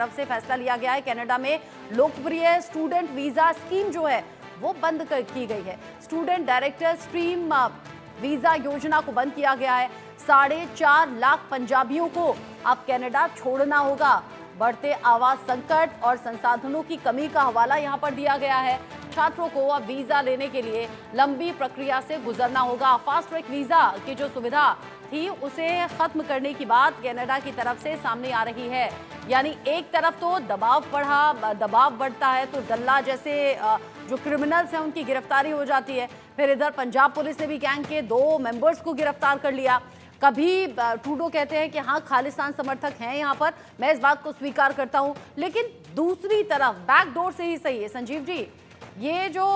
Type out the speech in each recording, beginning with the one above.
तरफ से फैसला लिया गया है। कनाडा में लोकप्रिय स्टूडेंट वीजा स्कीम जो है वो बंद की गई है। स्टूडेंट डायरेक्टर स्ट्रीम वीजा योजना को बंद किया गया है। 4.5 लाख पंजाबियों को अब कनाडा छोड़ना होगा। बढ़ते आवास संकट और संसाधनों की कमी का हवाला यहां पर दिया गया है। छात्रों को अब वीजा लेने के लिए लंबी प्रक्रिया से गुजरना होगा। फास्ट ट्रैक वीजा की जो सुविधा थी उसे खत्म करने की बात कनाडा की तरफ से सामने आ रही है। यानी एक तरफ तो दबाव बढ़ता है तो डल्ला जैसे जो क्रिमिनल्स हैं उनकी गिरफ्तारी हो जाती है। फिर इधर पंजाब पुलिस ने भी गैंग के 2 मेंबर्स को गिरफ्तार कर लिया। कभी ट्रूडो कहते हैं कि हाँ खालिस्तान समर्थक हैं यहाँ पर, मैं इस बात को स्वीकार करता हूँ, लेकिन दूसरी तरफ बैकडोर से ही सही है संजीव जी, ये जो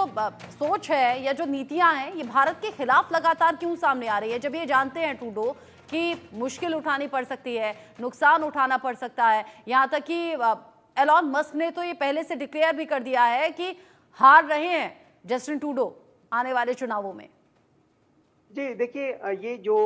सोच है या जो नीतियां हैं ये भारत के खिलाफ लगातार क्यों सामने आ रही है, जब ये जानते हैं ट्रूडो कि मुश्किल उठानी पड़ सकती है, नुकसान उठाना पड़ सकता है। यहाँ तक कि एलॉन मस्क ने तो ये पहले से डिक्लेयर भी कर दिया है कि हार रहे हैं जस्टिन ट्रूडो आने वाले चुनावों में। जी देखिए, ये जो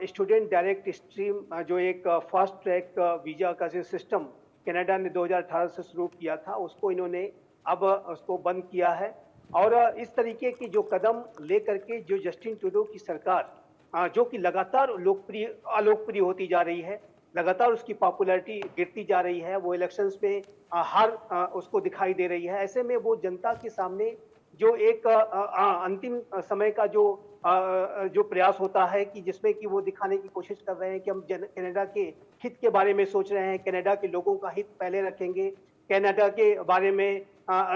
स्टूडेंट डायरेक्ट स्ट्रीम जो एक फास्ट ट्रैक वीजा का जो सिस्टम कनाडा ने 2018 से शुरू किया था, उसको इन्होंने अब उसको बंद किया है। और इस तरीके की जो कदम लेकर के जो जस्टिन ट्रूडो की सरकार जो कि लगातार अलोकप्रिय होती जा रही है, लगातार उसकी पॉपुलैरिटी गिरती जा रही है, वो इलेक्शंस में हार उसको दिखाई दे रही है। ऐसे में वो जनता के सामने जो एक अंतिम समय का जो प्रयास होता है कि जिसमें कि वो दिखाने की कोशिश कर रहे हैं कि हम कनाडा के हित के बारे में सोच रहे हैं, कनाडा के लोगों का हित पहले रखेंगे, कनाडा के बारे में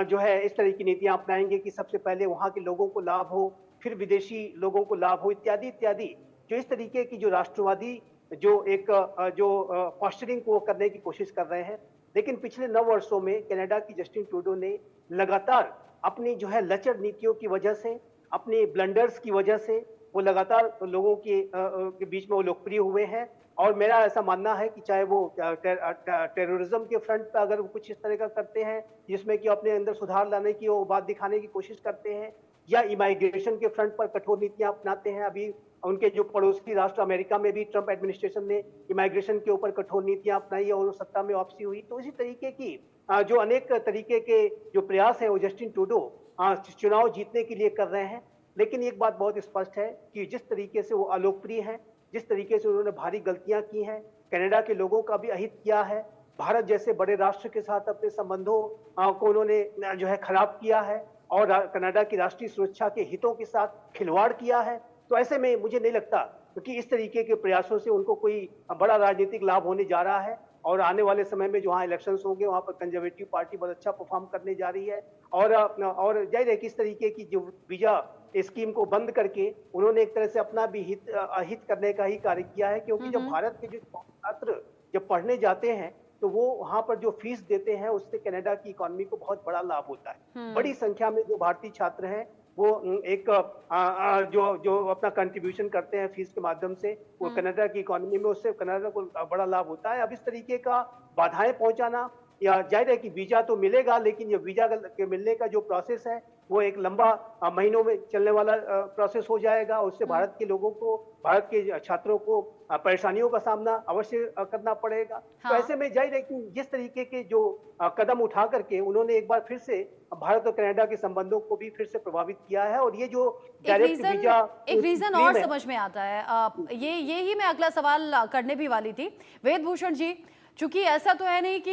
जो है इस तरह की नीतियां अपनाएंगे कि सबसे पहले वहां के लोगों को लाभ हो, फिर विदेशी लोगों को लाभ हो, इत्यादि इत्यादि। जो इस तरीके की जो राष्ट्रवादी जो एक पॉस्चरिंग को करने की कोशिश कर रहे हैं। लेकिन पिछले 9 वर्षों में कनाडा की जस्टिन ट्रूडो ने लगातार अपनी जो है लचर नीतियों की वजह से, अपने ब्लंडर्स की वजह से वो लगातार लोगों के बीच में वो लोकप्रिय हुए हैं। और मेरा ऐसा मानना है कि चाहे वो टेररिज्म के फ्रंट पर अगर वो कुछ इस तरह का करते हैं जिसमें कि अपने अंदर सुधार लाने की वो बात दिखाने की कोशिश करते हैं, या इमाइग्रेशन के फ्रंट पर कठोर नीतियां अपनाते हैं। अभी उनके जो पड़ोसी राष्ट्र अमेरिका में भी ट्रंप एडमिनिस्ट्रेशन ने इमाइग्रेशन के ऊपर कठोर नीतियां अपनाई और सत्ता में वापसी हुई। तो इसी तरीके की जो अनेक तरीके के जो प्रयास है वो जस्टिन ट्रूडो चुनाव जीतने के लिए कर रहे हैं। लेकिन एक बात बहुत स्पष्ट है कि जिस तरीके से वो अलोकप्रिय हैं, जिस तरीके से उन्होंने भारी गलतियां की हैं, कनाडा के लोगों का भी अहित किया है, भारत जैसे बड़े राष्ट्र के साथ अपने संबंधों को उन्होंने जो है खराब किया है और कनाडा की राष्ट्रीय सुरक्षा के हितों के साथ खिलवाड़ किया है। तो ऐसे में मुझे नहीं लगता कि इस तरीके के प्रयासों से उनको कोई बड़ा राजनीतिक लाभ होने जा रहा है। और आने वाले समय में जहां इलेक्शंस होंगे वहां पर कंजर्वेटिव पार्टी बहुत अच्छा परफॉर्म करने जा रही है। और जाहिर है कि इस तरीके की जो वीजा स्कीम को बंद करके उन्होंने एक तरह से अपना भी हित करने का ही कार्य किया है। क्योंकि जब भारत के जो छात्र जब पढ़ने जाते हैं तो वो वहां पर जो फीस देते हैं उससे कनाडा की इकोनॉमी को बहुत बड़ा लाभ होता है। बड़ी संख्या में जो भारतीय छात्र हैं वो एक जो अपना कंट्रीब्यूशन करते हैं फीस के माध्यम से, वो कनाडा की इकोनॉमी में उससे कनाडा को बड़ा लाभ होता है। अब इस तरीके का बाधाएं पहुंचाना, या जाहिर है कि वीजा तो मिलेगा, लेकिन ये वीजा के मिलने का जो प्रोसेस है वो एक लंबा महीनों में चलने वाला प्रोसेस हो जाएगा। उससे भारत के लोगों को, भारत के छात्रों को परेशानियों का सामना अवश्य करना पड़ेगा। हाँ। तो ऐसे में जाहिर है कि जिस तरीके के जो कदम उठा करके उन्होंने एक बार फिर से भारत और कनाडा के संबंधों को भी फिर से प्रभावित किया है। और ये जो डायरेक्ट वीजा एक रीजन और समझ में आता है, ये ही मैं अगला सवाल करने भी वाली थी वेदभूषण जी, चूंकि ऐसा तो है नहीं कि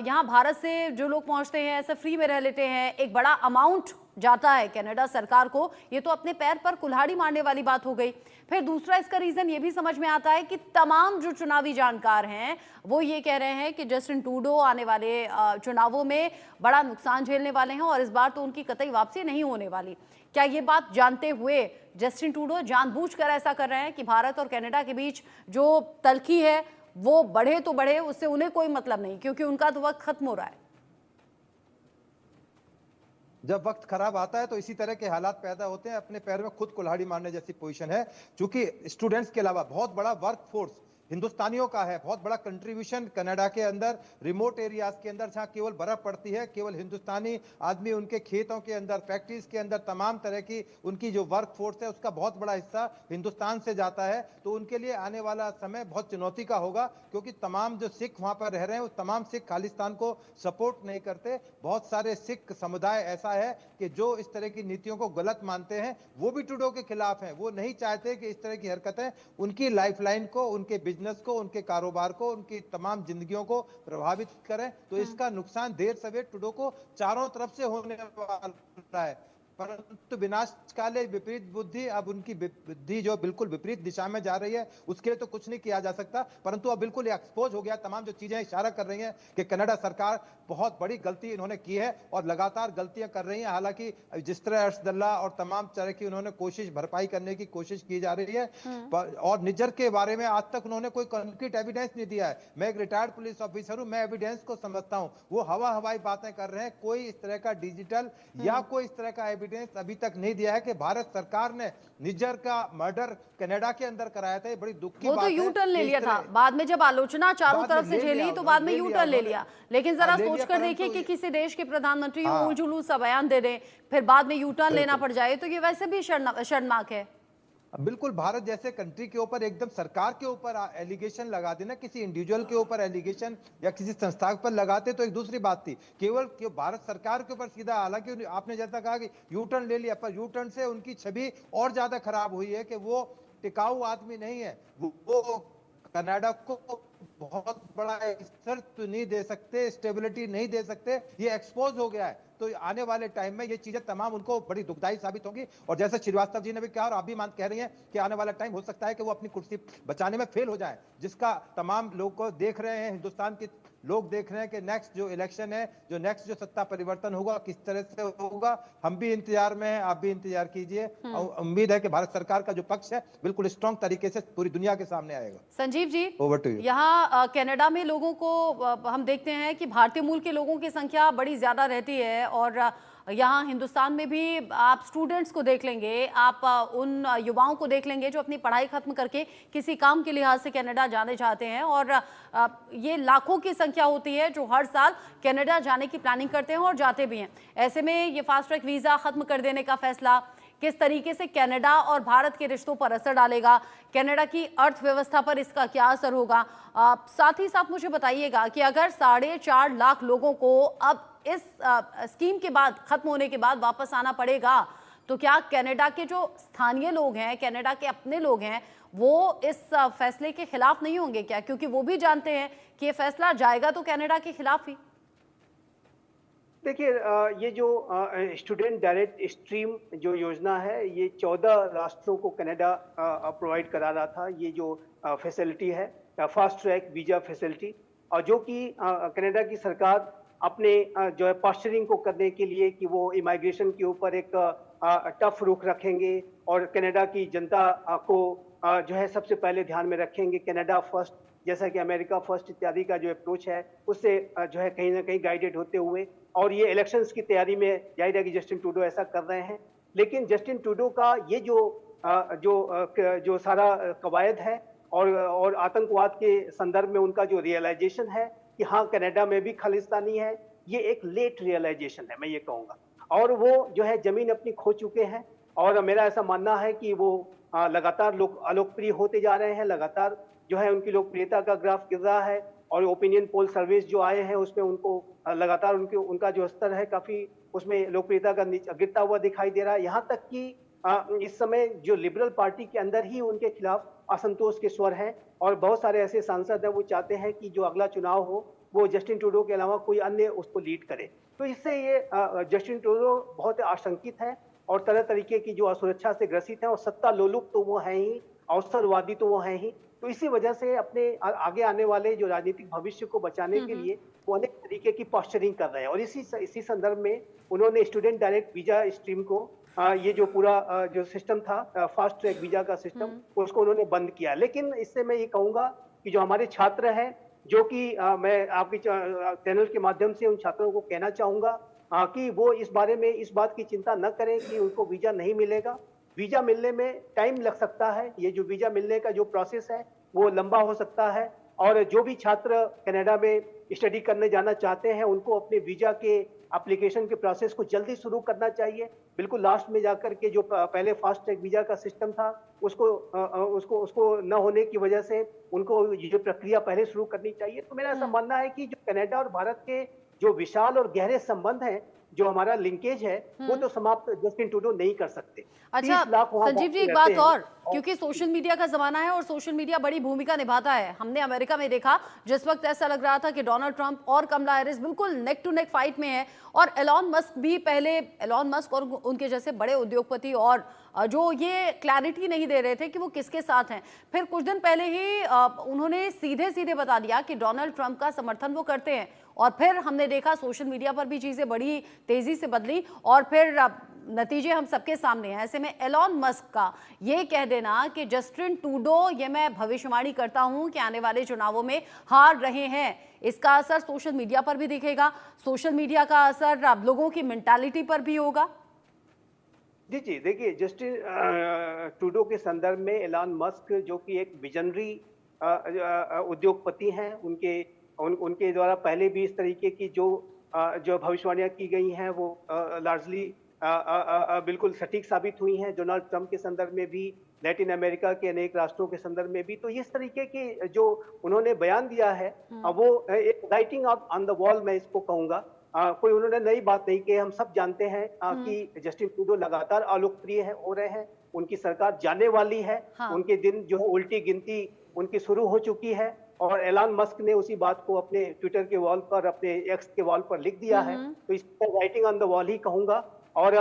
यहाँ भारत से जो लोग पहुंचते हैं ऐसा फ्री में रह लेते हैं, एक बड़ा अमाउंट जाता है कनाडा सरकार को, ये तो अपने पैर पर कुल्हाड़ी मारने वाली बात हो गई। फिर दूसरा इसका रीजन ये भी समझ में आता है कि तमाम जो चुनावी जानकार हैं वो ये कह रहे हैं कि जस्टिन ट्रूडो आने वाले चुनावों में बड़ा नुकसान झेलने वाले हैं और इस बार तो उनकी कतई वापसी नहीं होने वाली। क्या ये बात जानते हुए जस्टिन ट्रूडो जानबूझकर ऐसा कर रहे हैं कि भारत और कनाडा के बीच जो तल्खी है वो बढ़े तो बढ़े, उससे उन्हें कोई मतलब नहीं क्योंकि उनका तो वक्त खत्म हो रहा है? जब वक्त खराब आता है तो इसी तरह के हालात पैदा होते हैं, अपने पैर में खुद कुल्हाड़ी मारने जैसी पोजीशन है। क्योंकि स्टूडेंट्स के अलावा बहुत बड़ा वर्क फोर्स हिंदुस्तानियों का है। बहुत बड़ा कंट्रीब्यूशन कनाडा के अंदर रिमोट एरियाज के अंदर जहां केवल बर्फ पड़ती है, केवल हिंदुस्तानी आदमी उनके खेतों के अंदर, फैक्ट्रीज के अंदर तमाम तरह की उनकी जो वर्क फोर्स है उसका बहुत बड़ा हिस्सा हिंदुस्तान से जाता है। तो उनके लिए आने वाला समय बहुत चुनौती का होगा, क्योंकि तमाम जो सिख वहां पर रह रहे हैं वो तमाम सिख खालिस्तान को सपोर्ट नहीं करते। बहुत सारे सिख समुदाय ऐसा है कि जो इस तरह की नीतियों को गलत मानते हैं, वो भी ट्रूडो के खिलाफ हैं। वो नहीं चाहते कि इस तरह की हरकतें उनकी लाइफलाइन को, उनके बिजनेस को, उनके कारोबार को, उनकी तमाम जिंदगियों को प्रभावित करें। तो इसका नुकसान देर सवेर ट्रूडो को चारों तरफ से होने वाला है। परंतु विनाशकाले विपरीत बुद्धि, अब उनकी बुद्धि जो बिल्कुल विपरीत दिशा में जा रही है, उसके लिए तो कुछ नहीं किया जा सकता। परंतु अब बिल्कुल एक्सपोज हो गया, तमाम जो चीजें इशारा कर रही हैं कि कनाडा सरकार बहुत बड़ी गलती इन्होंने की है और लगातार गलतियां कर रही हैं। हालांकि जिस तरह अर्शदल्ला और तमाम तरह की उन्होंने कोशिश, भरपाई करने की कोशिश की जा रही है, और निज्जर के बारे में आज तक उन्होंने कोई कंक्रीट एविडेंस नहीं दिया है। मैं एक रिटायर्ड पुलिस ऑफिसर हूं, मैं एविडेंस को समझता हूं। वो हवाई बातें कर रहे हैं, कोई इस तरह का डिजिटल या कोई इस तरह का एविडेंस अभी तक नहीं दिया है कि भारत सरकार ने निज्जर का मर्डर कनाडा के अंदर कराया था। ये बड़ी दुख की वो बात तो है। यू टर्न ले लिया था, बाद में जब आलोचना चारों बाद में तरफ से ले झेली लिया तो बाद में यू टर्न ले उन्होंने। लिया। लेकिन जरा ले सोच लिया, कर देखिए परंतु कि किसी देश के प्रधानमंत्री हाँ। ऊल जुलूस सा बयान दे दें, फिर बाद में यू टर्न लेना पड़ जाए, तो ये वैसे भी शर्मनाक है। बिल्कुल, भारत जैसे कंट्री के ऊपर एकदम सरकार के ऊपर एलिगेशन लगा देना, किसी इंडिविजुअल के ऊपर एलिगेशन या किसी संस्था पर लगाते तो एक दूसरी बात थी। केवल भारत सरकार के ऊपर सीधा, हालांकि आपने जैसा कहा कि यू टर्न ले लिया, पर यू टर्न से उनकी छवि और ज्यादा खराब हुई है कि वो टिकाऊ आदमी नहीं है। वो कनाडा को बहुत बड़ा असर नहीं दे सकते, स्टेबिलिटी नहीं दे सकते। ये एक्सपोज हो गया है। तो आने वाले टाइम में ये चीजें तमाम उनको बड़ी दुखदाई साबित होंगी। और जैसे श्रीवास्तव जी ने भी कहा और आप भी कह रही हैं कि आने वाला टाइम हो सकता है कि वो अपनी कुर्सी बचाने में फेल हो जाए, जिसका तमाम लोग को देख रहे हैं, हिंदुस्तान के लोग देख रहे हैं कि नेक्स्ट जो इलेक्शन है, जो नेक्स्ट जो सत्ता परिवर्तन होगा, किस तरह से होगा। हम भी इंतजार में हैं, आप भी इंतजार कीजिए। उम्मीद है कि भारत सरकार का जो पक्ष है बिल्कुल स्ट्रॉन्ग तरीके से पूरी दुनिया के सामने आएगा। Sanjeev ji, over to you. यहाँ कनाडा में लोगों को हम देखते हैं कि भारतीय मूल के लोगों की संख्या बड़ी ज्यादा रहती है, और यहाँ हिंदुस्तान में भी आप स्टूडेंट्स को देख लेंगे, आप उन युवाओं को देख लेंगे जो अपनी पढ़ाई खत्म करके किसी काम के लिहाज से कनाडा जाने चाहते हैं, और ये लाखों की संख्या होती है जो हर साल कनाडा जाने की प्लानिंग करते हैं और जाते भी हैं। ऐसे में ये फास्ट ट्रैक वीज़ा खत्म कर देने का फैसला किस तरीके से कनाडा और भारत के रिश्तों पर असर डालेगा, कनाडा की अर्थव्यवस्था पर इसका क्या असर होगा? साथ ही साथ मुझे बताइएगा कि अगर 4.5 लाख लोगों को अब इस स्कीम के बाद, खत्म होने के बाद वापस आना पड़ेगा, तो क्या कनाडा के जो स्थानीय लोग हैं, कनाडा के अपने लोग हैं, वो इस फैसले के खिलाफ नहीं होंगे क्या? क्योंकि वो भी जानते हैं कि ये फैसला जाएगा तो कनाडा के खिलाफ ही। देखिए, ये जो स्टूडेंट डायरेक्ट स्ट्रीम जो योजना है, ये 14 राष्ट्रों को कनाडा प्रोवाइड करा रहा था। ये जो फैसिलिटी है, फास्ट ट्रैक वीजा फैसिलिटी, और जो कि कनाडा की सरकार अपने जो है पॉस्चरिंग को करने के लिए कि वो इमाइग्रेशन के ऊपर एक टफ रुख रखेंगे और कनाडा की जनता को जो है सबसे पहले ध्यान में रखेंगे। कनाडा फर्स्ट, जैसा कि अमेरिका फर्स्ट इत्यादि का जो अप्रोच है, उससे जो है कहीं ना कहीं गाइडेड होते हुए, और ये इलेक्शंस की तैयारी में जाहिर है कि जस्टिन ट्रूडो ऐसा कर रहे हैं। लेकिन जस्टिन ट्रूडो का ये जो सारा कवायद है और आतंकवाद के संदर्भ में उनका जो रियलाइजेशन है कि हाँ कनाडा में भी खालिस्तानी है, ये एक लेट रियलाइजेशन है, मैं ये कहूँगा। और वो जो है जमीन अपनी खो चुके हैं, और मेरा ऐसा मानना है कि वो लगातार अलोकप्रिय होते जा रहे हैं। लगातार जो है उनकी लोकप्रियता का ग्राफ गिर रहा है, और ओपिनियन पोल सर्विस जो आए हैं उसमें उनको लगातार उनका जो स्तर है काफी, उसमें लोकप्रियता का गिरता हुआ दिखाई दे रहा है। यहाँ तक कि इस समय जो लिबरल पार्टी के अंदर ही उनके खिलाफ असंतोष के स्वर हैं, और बहुत सारे ऐसे सांसद हैं वो चाहते हैं कि जो अगला चुनाव हो वो जस्टिन ट्रूडो के अलावा कोई अन्य उसको लीड करे। तो इससे ये जस्टिन ट्रूडो बहुत आशंकित है और तरह तरीके की जो असुरक्षा से ग्रसित है, और सत्ता लोलुप तो वो हैं ही, अवसरवादी तो वो हैं ही। तो इसी वजह से अपने आगे आने वाले जो राजनीतिक भविष्य को बचाने के लिए वो अनेक तरीके की पॉस्चरिंग कर रहे हैं। और इसी संदर्भ में उन्होंने स्टूडेंट डायरेक्ट वीजा स्ट्रीम को, ये जो पूरा जो सिस्टम था फास्ट ट्रैक वीजा का सिस्टम, उसको उन्होंने बंद किया। लेकिन इससे मैं ये कहूंगा कि जो हमारे छात्र हैं, जो कि मैं आपकी चैनल के माध्यम से उन छात्रों को कहना चाहूंगा कि वो इस बारे में इस बात की चिंता न करें कि उनको वीजा नहीं मिलेगा। वीजा मिलने में टाइम लग सकता है। ये जो वीजा मिलने का जो प्रोसेस है वो लंबा हो सकता है। और जो भी छात्र कनाडा में स्टडी करने जाना चाहते हैं, उनको अपने वीजा के एप्लीकेशन के प्रोसेस को जल्दी शुरू करना चाहिए। बिल्कुल लास्ट में जाकर के जो पहले फास्ट ट्रैक वीजा का सिस्टम था, उसको न होने की वजह से उनको ये प्रक्रिया पहले शुरू करनी चाहिए। तो मेरा ऐसा मानना है कि जो कनाडा और भारत के जो विशाल और गहरे संबंध हैं, जो हमारा लिंकेज है, वो तो समाप्त जस्टिन ट्रूडो नहीं कर सकते। अच्छा 30 लाख वहाँ संजीव जी, एक रहते बात हैं। और, क्योंकि सोशल मीडिया का जमाना है और सोशल मीडिया बड़ी भूमिका निभाता है। हमने अमेरिका में देखा, जिस वक्त ऐसा लग रहा था कि डोनाल्ड ट्रंप और कमला हैरिस बिल्कुल नेक टू नेक फाइट में है, और एलॉन मस्क भी पहले, एलॉन मस्क और उनके जैसे बड़े उद्योगपति और जो ये क्लैरिटी नहीं दे रहे थे कि वो किसके साथ हैं। फिर कुछ दिन पहले ही उन्होंने सीधे सीधे बता दिया कि डोनाल्ड ट्रंप का समर्थन वो करते हैं, और फिर हमने देखा सोशल मीडिया पर भी चीजें बड़ी तेजी से बदली, और फिर नतीजे हम सबके सामने हैं। ऐसे में एलॉन मस्क का ये कह देना कि जस्टिन ट्रूडो, ये मैं भविष्यवाणी करता हूं कि आने वाले चुनावों में हार रहे हैं, इसका असर सोशल मीडिया पर भी दिखेगा, सोशल मीडिया का असर अब लोगों की मेंटालिटी पर भी होगा। जी जी, देखिए जस्टिन ट्रूडो के संदर्भ में एलॉन मस्क, जो कि एक विजनरी उद्योगपति हैं, उनके द्वारा पहले भी इस तरीके की जो भविष्यवाणियां की गई हैं, वो लार्जली बिल्कुल सटीक साबित हुई हैं। डोनाल्ड ट्रंप के संदर्भ में भी, लैटिन अमेरिका के अनेक राष्ट्रों के संदर्भ में भी। तो इस तरीके के जो उन्होंने बयान दिया है, वो एक राइटिंग ऑन द वॉल मैं इसको कहूंगा। कोई उन्होंने नई बात नहीं की। हम सब जानते हैं कि जस्टिन ट्रूडो लगातार अलोकप्रिय हो रहे हैं, उनकी सरकार जाने वाली है। हाँ। उनके दिन जो है उल्टी गिनती उनकी शुरू हो चुकी है, और एलॉन मस्क ने उसी बात को अपने ट्विटर के वॉल पर, अपने एक्स के वॉल पर लिख दिया है। तो इसको राइटिंग ऑन द वॉल ही कहूंगा। और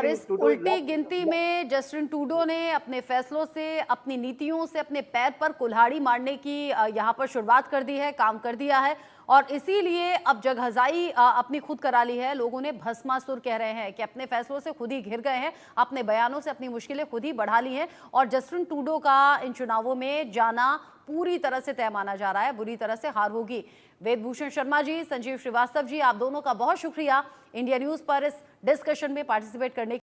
इस उल्टी गिनती में जस्टिन ट्रूडो ने अपने फैसलों से, अपनी नीतियों से अपने पैर पर कुल्हाड़ी मारने की यहाँ पर शुरुआत कर दी है, काम कर दिया है, और इसीलिए अब जगहजाई अपनी खुद करा ली है। लोगों ने भस्मासुर कह रहे हैं कि अपने फैसलों से खुद ही घिर गए हैं, अपने बयानों से अपनी मुश्किलें खुद ही बढ़ा ली हैं, और जस्टिन ट्रूडो का इन चुनावों में जाना पूरी तरह से तय माना जा रहा है, बुरी तरह से हार होगी। वेदभूषण शर्मा जी, संजीव श्रीवास्तव जी, आप दोनों का बहुत शुक्रिया इंडिया न्यूज पर इस डिस्कशन में पार्टिसिपेट करने